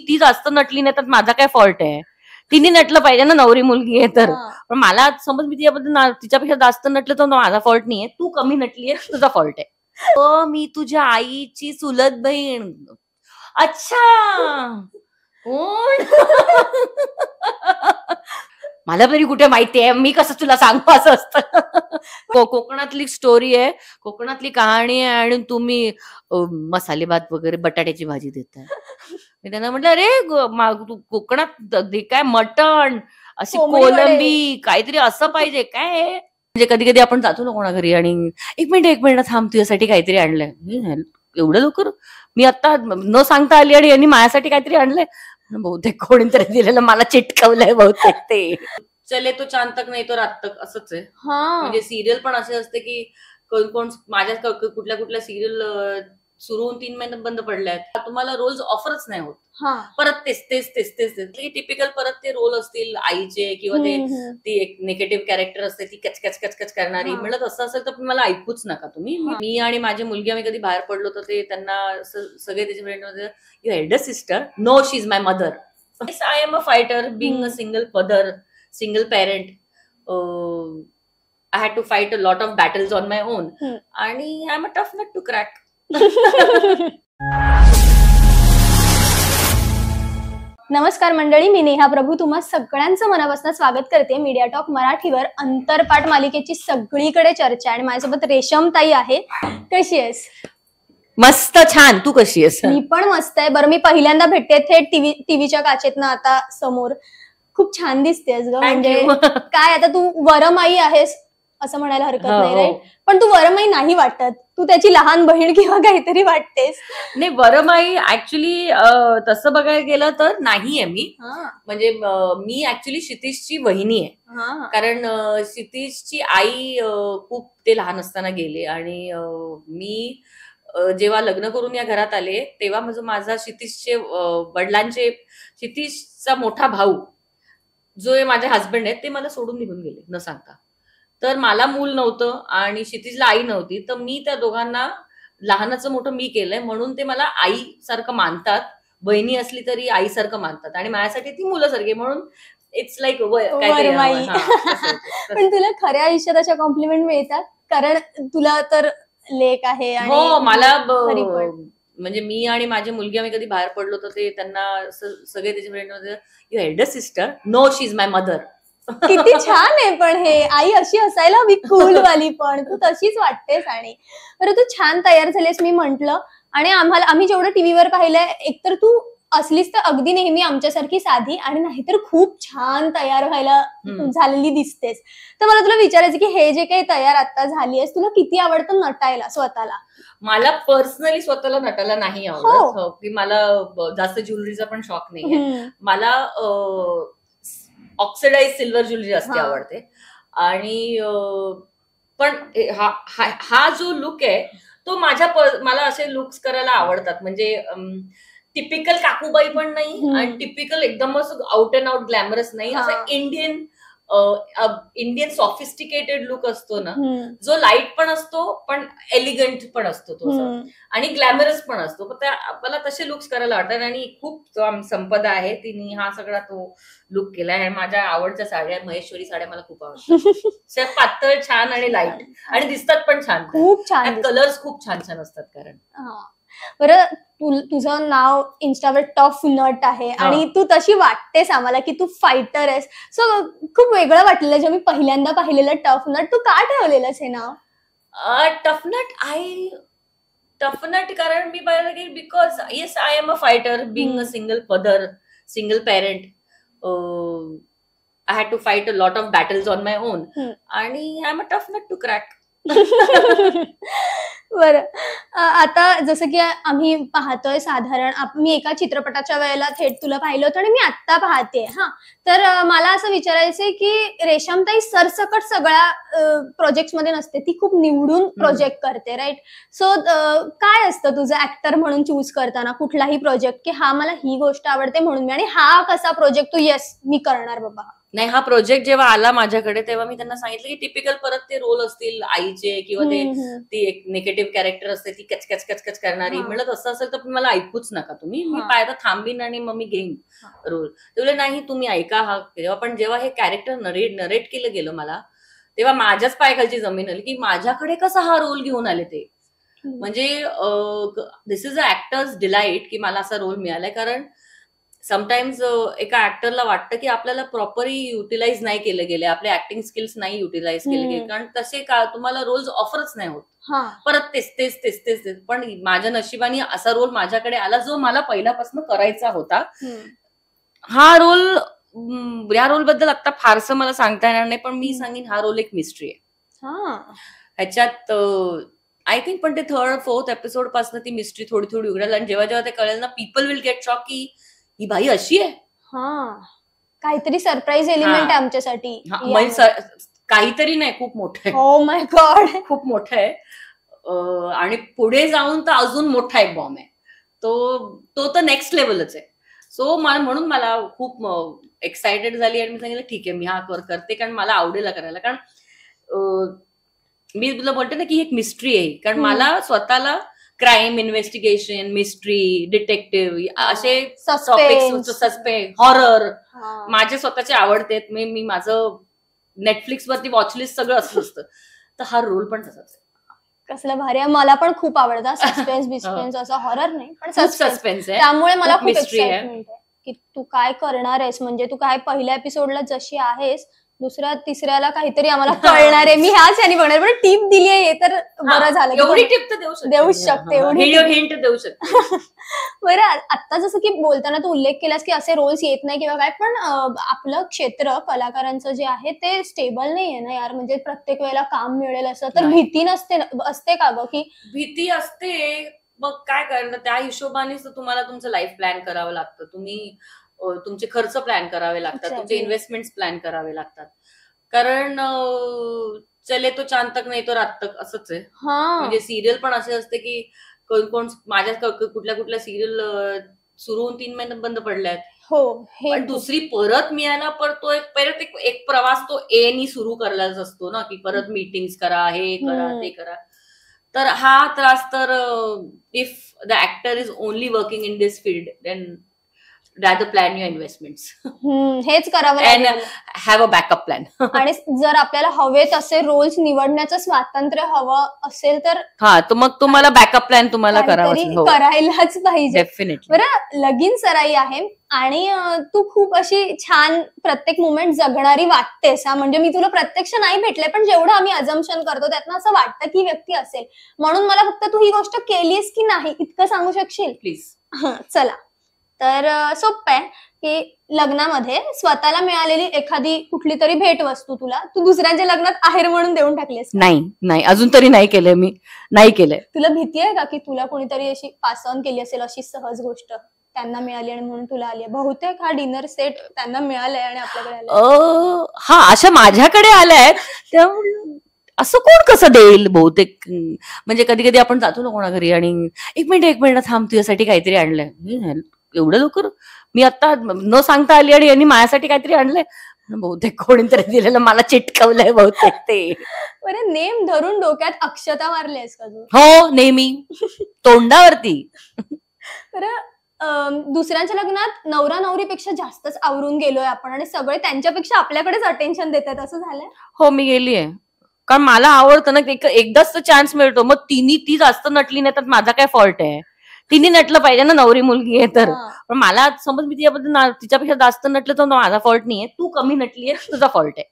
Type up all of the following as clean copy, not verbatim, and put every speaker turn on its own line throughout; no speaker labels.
ती जास्त नटली नाही तर माझा काय फॉल्ट आहे? तिने नटलं पाहिजे ना, नवरी मुलगी आहे तर. पण मला समज मी तिच्यापेक्षा जास्त नटलं तर माझा फॉल्ट नाहीये, तू कमी नटली आहे तुझा फॉल्ट आहे. मी तुझ्या आईची चुलत बहीण. अच्छा कोण? मला तरी कुठे माहितीये, मी कसं तुला सांगू असं असतं. कोकणातली स्टोरी आहे, कोकणातली कहाणी आहे आणि तुम्ही मसाले भात वगैरे बटाट्याची भाजी देताय. मी त्यांना म्हटलं अरे तू कोकणात काय मटण, अशी कोलंबी काहीतरी असं पाहिजे काय? म्हणजे कधी कधी आपण जातो ना कोणा घरी आणि एक मिनिट थांब, तुझ्यासाठी काहीतरी आणलंय. एवढं लवकर? मी आता न सांगता आली आणि यांनी माझ्यासाठी काहीतरी आणलंय. बहुतेक कोणीतरी दिलेलं मला चिटकवलंय बहुतेक ते. चले तो चांद तक नाही तो रात तक असंच आहे. म्हणजे सिरियल पण असे असते की कोण माझ्या कुठल्या कुठल्या सिरियल सुरू होऊन 3 महिन्यात बंद पडल्या आहेत. तुम्हाला रोल्स ऑफरच नाही होत. परत तेच टिपिकल परत ते रोल असतील आईचे किंवा ती एक निगेटिव्ह कॅरेक्टर असते ती कचकच करणारी. म्हणत असं असेल तर मला ऐकूच नका तुम्ही. मी आणि माझी मुलगी आम्ही कधी बाहेर पडलो तर ते त्यांना सगळे त्याचे फ्रेंड मध्ये you elder sister, no she is my mother. I am a fighter being a single mother, single parent. I had to fight a lot of battles on my own. आणि I'm a tough nut to crack.
नमस्कार मंडळी, मी नेहा प्रभू तुम्हा सगळ्यांचं मनापासून स्वागत करते media talk मराठीवर. अंतरपाठ मालिकेची सगळीकडे चर्चा आणि माझ्यासोबत रेशम ताई आहे. कशी आहेस?
मस्त, छान. तू कशी आहेस?
मी पण मस्त आहे. बरं, मी पहिल्यांदा भेटते थेट टीव्हीच्या काचेतनं आता समोर. खूप छान दिसतेस ग. म्हणजे काय आता तू वरमाई आहेस असं म्हणायला हरकत नाही, राईट? पण तू वरमाई नाही वाटत, तू त्याची लहान बहीण किंवा काहीतरी वाटतेस.
नाही, वरमाई ऍक्च्युली तसं बघायला गेलं तर नाहीये मी. म्हणजे मी ऍक्च्युली क्षितिजची वहिनी आहे. कारण क्षितिजची आई खूप ते लहान असताना गेले आणि मी जेव्हा लग्न करून या घरात आले तेव्हा माझा क्षितिजचे वडिलांचे क्षितिजचा मोठा भाऊ जो माझे हस्बंड आहेत ते मला सोडून निघून गेले न सांगता. तर मला मूल नव्हतं आणि क्षितिजला आई नव्हती. तर मी त्या दोघांना लहानाचं मोठं मी केलंय म्हणून ते मला आईसारखं मानतात. बहिणी असली तरी आईसारखं मानतात आणि माझ्यासाठी ती मुलासारखी, म्हणून इट्स लाईक
वरमाई. पण तुला खऱ्या आयुष्यात अशा कॉम्प्लिमेंट मिळतात? कारण तुला तर लेक आहे.
हो, मला म्हणजे मी आणि माझी मुलगी आम्ही कधी बाहेर पडलो तर ते त्यांना सगळे त्याचे फ्रेंड मध्ये you elder sister, no she is my mother.
किती छान आहे. पण हे आई अशी असायला हवी, कूल वाली. पण तू तशीच वाटतेस. आणि बरं, तू छान तयार झालीस मी म्हंटल. आणि आम्ही जेवढं टीव्हीवर पाहिलंय एकतर तू असलीस तर अगदी नेहमी आमच्यासारखी साधी आणि नाहीतर खूप छान तयार व्हायला झालेली दिसतेस. तर मला तुला विचारायचं की हे जे काही तयार आता झाली आहेस, तुला किती आवडतं नटायला स्वतःला?
मला पर्सनली स्वतःला नटायला नाही आवडत. की मला जास्त ज्वेलरीचा पण शौक नाहीये. मला ऑक्सिडाइज सिल्वर ज्वेलरी जास्त आवडते. आणि पण हा जो लुक आहे तो मला असे लुक्स करायला आवडतात. म्हणजे टिपिकल काकूबाई पण नाही आणि टिपिकल एकदमच आउट अँड आउट ग्लॅमरस नाही. असं इंडियन सॉफिस्टिकेटेड लुक असतो ना, जो लाईट पण असतो पण एलिगंट पण असतो तो आणि ग्लॅमरस पण असतो. मला तसे लुक्स करायला आवडतात. आणि खूप संपदा आहे तिने हा सगळा तो लुक केलाय. माझ्या आवडच्या साड्या महेश्वरी साड्या मला खूप आवडतात. पातळ, छान आणि लाईट, आणि दिसतात पण छान.
खूप छान
कलर्स खूप छान छान असतात. कारण
बरं, तुझं नाव इन्स्टावर टफ नट आहे आणि तू तशी वाटतेस आम्हाला की तू फायटर आहेस. सो खूप वेगळं वाटलेलं जेव्हा मी पहिल्यांदा पाहिलेलं टफ नट. तू का ठेवलेलंस हे नाव
टफ नट? टफ नट कारण मी पाहिलं की because yes I am a fighter being a single mother, single parent. I had to fight a lot of battles on my own आणि I am a tough nut to crack.
बरं, आता जसं की आम्ही पाहतोय साधारण मी एका चित्रपटाच्या वेळेला थेट तुला पाहिलं होतं आणि मी आत्ता पाहते. तर मला असं विचारायचंय की रेशमताई सरसकट सगळ्या प्रोजेक्ट मध्ये नसते, ती खूप निवडून प्रोजेक्ट करते, राईट? सो काय असतं तुझं ऍक्टर म्हणून चूज करताना कुठलाही प्रोजेक्ट की हा मला ही गोष्ट आवडते म्हणून मी, आणि हा कसा प्रोजेक्ट तू येस मी करणार बाबा?
नाही, हा प्रोजेक्ट जेव्हा आला माझ्याकडे तेव्हा मी त्यांना सांगितलं की टिपिकल परत ते रोल असतील आईचे किंवा ते ती एक निगेटिव्ह कॅरेक्टर असते ती कचकच कचकच करणारी. म्हणलं तसं असेल तर मला ऐकूच नका तुम्ही, मी पायदा थांबीन आणि मग मी घेईन रोल. ते बोलले नाही तुम्ही ऐका हा. तेव्हा पण जेव्हा हे कॅरेक्टर नरेट केलं गेलं मला तेव्हा माझ्याच पायाखालची जमीन आली की माझ्याकडे कसा हा रोल घेऊन आले ते. म्हणजे दिस इज अ ऍक्टर्स डिलाइट की मला असा रोल मिळालाय. कारण समटाइम्स एका ऍक्टरला वाटतं की आपल्याला प्रॉपरली युटिलाइज नाही केले गेले, आपले ऍक्टिंग स्किल्स नाही युटिलाइज केले गेले, कारण तसे का तुम्हाला रोल्स ऑफरच नाही होत. परत तेच तेच तेच तेच तेच. पण माझ्या नशिबाने असा रोल माझ्याकडे आला जो मला पहिल्यापासून करायचा होता. हा रोल, या रोल बद्दल आता फारसं मला सांगता येणार नाही, पण मी सांगेन हा रोल एक मिस्ट्री आहे. ह्याच्यात आय थिंक पण ते 3rd 4th एपिसोड पासून ती मिस्ट्री थोडी थोडी उघडेल आणि जेव्हा जेव्हा ते कळेल ना पीपल विल गेट शॉक की ही बाई अशी आहे.
काहीतरी सरप्राईज एलिमेंट आहे आमच्यासाठी.
काहीतरी नाही, खूप मोठं आहे.
ओ माय गॉड,
खूप मोठं आहे. आणि पुढे जाऊन तर अजून मोठा एक बॉम्ब आहे तो तर नेक्स्ट लेवलच आहे. सो म्हणून मला खूप एक्सायटेड झाली आणि मी सांगितलं ठीक आहे मी हा करते कारण मला आवडेल करायला. कारण मी तुला बोलते ना की एक मिस्ट्री आहे. कारण मला स्वतःला क्राईम इन्व्हेस्टिगेशन, मिस्ट्री, डिटेक्टिव्ह असे टॉपिक्स, सस्पेन्स, हॉरर माझे स्वतःचे आवडते. मी माझं नेटफ्लिक्स वरती वॉचलिस्ट सगळं असं असतं. तर हा रोल पण तसाच आहे.
कसलं भारी आहे. मला पण खूप आवडतं सस्पेन्स बिस्पेन्स, असं हॉरर नाही पण सस्पेन्स आहे. त्यामुळे मला खूप एक्साइटमेंट आहे की तू काय करणार आहेस. म्हणजे तू काय पहिल्या एपिसोडला जशी आहेस दुसऱ्या तिसऱ्याला काहीतरी आम्हाला कळणार आहे. मी ह्याच याने बघणार, पण टीप दिली आहे तर बरं झालं.
एवढी टिप तर देऊ शकते, हिंट देऊ शकते.
बरं, आता जसं की बोलताना तू उल्लेख केलास की असे रोल्स येत नाही किंवा काय, पण आपलं क्षेत्र कलाकारांचं जे आहे ते स्टेबल नाहीये ना यार. म्हणजे प्रत्येक वेळेला काम मिळेल असं तर भीती असते का ग? की
भीती असते, मग काय करणार त्या हिशोबानेच तुम्हाला तुमचं लाईफ प्लॅन करावं लागतं. तुम्ही तुमचे खर्च प्लॅन करावे लागतात, तुमचे इन्व्हेस्टमेंट्स प्लॅन करावे लागतात. कारण चले तो चांद तक नाही तो रात तक असंच आहे. म्हणजे सिरियल पण असे असते की कोण माझ्या कुठल्या सिरियल सुरू होऊन 3 महिने बंद पडल्या आहेत. पण दुसरी परत मिळायला पण तो एक प्रवास तो एनी सुरू करायलाच असतो ना की परत मीटिंग्स करा, हे करा, ते करा. तर हा त्रास तर if the actor is only working in this field then rather plan your investments.
हेच करावं लागेल.
Have a backup plan.
आणि जर आपल्याला हवेत असे रोल्स निवडण्याचं स्वातंत्र्य हवं असेल तर
तर मग तुम्हाला बॅकअप प्लॅन तुम्हाला
करायलाच पाहिजे.
डेफिनेटली.
बरं, लगीन सराई आहे आणि तू खूप अशी छान प्रत्येक मुमेंट जगणारी वाटतेस. म्हणजे मी तुला प्रत्यक्ष नाही भेटले पण जेवढं आम्ही अजम्पशन करतो त्यातनं असं वाटतं की व्यक्ती असेल. म्हणून मला फक्त तू ही गोष्ट केलीस की नाही इतकं सांगू शकशील प्लीज? चला, तर सोपं आहे की लग्नामध्ये स्वतःला मिळालेली एखादी कुठली तरी भेटवस्तू तू दुसऱ्यांच्या लग्नात आहेर म्हणून देऊन टाकलीस?
नाही, अजून तरी नाही केलंय मी. नाही केलंय.
तुला भीती आहे का की तुला कोणीतरी अशी पास ऑन केली असेल अशी सहज गोष्ट त्यांना मिळाली आणि म्हणून तुला आली? बहुतेक हा डिनर सेट त्यांना मिळालाय आणि आपल्याकडे आलाय.
अशा माझ्याकडे आल्यात त्यामुळे असं कोण कसं देईल बहुतेक. म्हणजे कधी कधी आपण जातो ना कोणा घरी आणि एक मिनिट थांब तुझ्यासाठी काहीतरी आणलंय. एवढं लवकर मी आता न सांगता आली आणि यांनी माझ्यासाठी काहीतरी आणलंय. बहुतेक कोणीतरी दिलेलं मला चिटकवलंय बहुतेक ते.
बरं, नेम धरून डोक्यात अक्षता मारलीस का तू?
हो, नेहमी तोंडावरती.
बरं, दुसऱ्यांच्या लग्नात नवरा नवरीपेक्षा जास्तच आवरून गेलोय आपण आणि सगळे त्यांच्यापेक्षा आपल्याकडेच अटेन्शन देतात, असं झालंय?
हो, मी गेलीये. कारण मला आवडतं ना, एकदाच तर चान्स मिळतो. मग ती जास्त नटली नाही तर माझा काय फॉल्ट आहे? तिने नटलं पाहिजे ना, नवरी मुलगी आहे तर. पण मला समज मी तिच्यापेक्षा जास्त नटलं तर माझा फॉल्ट नाहीये, तू कमी नटली आहे तुझा फॉल्ट आहे.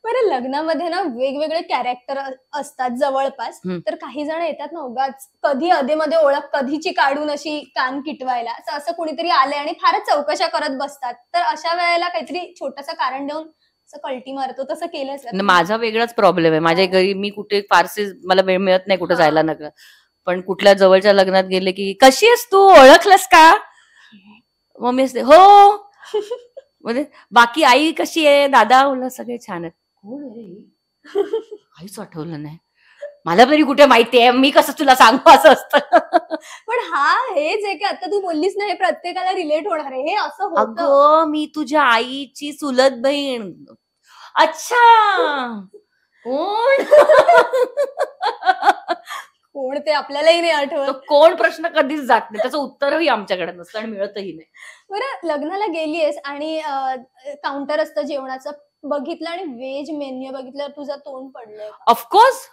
बरं, लग्नामध्ये ना वेगवेगळे कॅरेक्टर असतात जवळपास. तर काही जण येतात ना उगाच कधी अधेमध्ये ओळख कधीची काढून अशी कान किटवायला. तर असं कुणीतरी आले आणि फारच चौकशा करत बसतात. तर अशा वेळेला काहीतरी छोटंसं कारण देऊन कल्टी मारतो, तसं केलंच?
माझा वेगळाच प्रॉब्लेम आहे. माझ्या घरी मी कुठे फारसे मला वेळ मिळत नाही कुठे जायला नका. पण कुठल्या जवळच्या लग्नात गेले की कशी आहेस तू, ओळखलंस का? मम्मी असते हो. म्हणजे बाकी आई कशी आहे, दादा, सगळे छान आहेत. कोण रे? काहीच आठवलं नाही. मला तरी कुठे माहितीये, मी कसं तुला सांगू असं असतं.
पण हे जे की आता तू बोललीस ना, हे प्रत्येकाला रिलेट होणार आहे, हे असं होतं.
अगं मी तुझ्या आईची चुलत बहीण. अच्छा कोण?
कोण ते आपल्यालाही नाही
तो
आठवत.
कोण प्रश्न कधीच जात नाही, त्याचं उत्तरही आमच्याकडे नसतं आणि मिळतही नाही.
बरं, लग्नाला गेलीयस आणि काउंटर असतं जेवणाचं, बघितलं आणि व्हेज मेन्यू बघितल्यावर तुझं तोंड पडलंय का?
ऑफकोर्स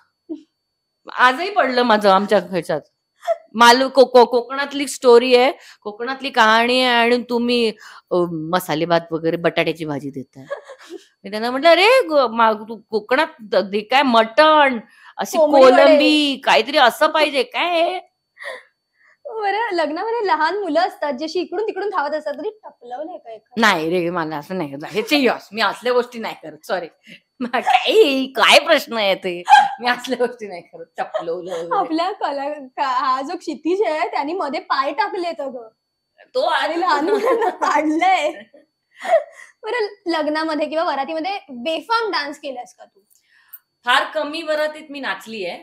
आजही पडलं माझं आमच्या ह्याच्यात. कोकणातली स्टोरी आहे, कोकणातली कहाणी आहे आणि तुम्ही मसाले भात वगैरे बटाट्याची भाजी देताय. मी त्यांना म्हटलं, अरे तू कोकणात काय मटण, अशी
कोंबडी वडे.
कोलंबी काहीतरी असं पाहिजे काय हे?
बरं, लग्नामध्ये लहान मुलं असतात जशी इकडून तिकडून धावत असतात, तरी टपलवलंय का एखादं?
नाही रे, मला असं नाही करत. ह्याचे यश मी असल्या गोष्टी नाही करत. सॉरी. काय प्रश्न आहे ते? मी असल्या गोष्टी नाही करत. टपलवलं वगैरे.
आपल्या हा जो क्षितिज आहे त्याने मध्ये पाय टाकलेत अगं,
तो
आणि लहान मुलांना काढलंय. बरं, लग्नामध्ये किंवा वरातीमध्ये बेफाम डान्स केलास का तू?
फार कमी वरातीत मी नाचली आहे.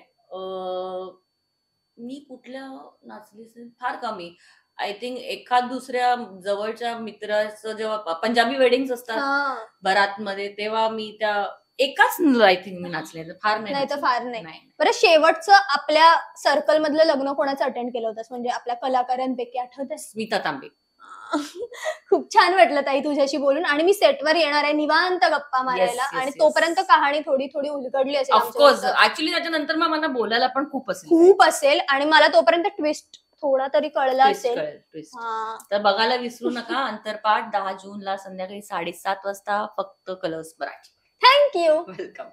मी कुठल्या नाचली असेल? फार कमी. आय थिंक एखाद दुसऱ्या जवळच्या मित्राचं जेव्हा पंजाबी वेडिंग्स असतात
हा.
बरातमध्ये, तेव्हा मी त्या एकाच आय थिंक मी नाचले. फार
नाही तर
नाचले.
फार नाही.
नाही.
बरं, शेवटचं आपल्या सर्कल मधलं लग्न कोणाचं अटेंड केलं होतंस, म्हणजे आपल्या कलाकारांपैकी आठवतंस?
स्मिता तांबे.
खूप छान वाटलं ताई तुझ्याशी बोलून, आणि मी सेटवर येणार आहे निवांत गप्पा मारायला,
yes,
आणि
yes.
तोपर्यंत कहाणी थोडी थोडी उलगडली असेल
ऑफकोर्स.
आमच्याबद्दल.
ऍक्च्युली त्याच्यानंतर मग मला बोलायला पण खूप असेल.
खूप असेल, आणि मला तोपर्यंत ट्विस्ट थोडा तरी कळला
Twist
असेल.
कळेल, twist.
हा.
तर बघायला विसरू नका. अंतरपाठ 10 जूनला संध्याकाळी 7:30 वाजता, फक्त कलर्स मराठी.
थँक्यू.
वेलकम.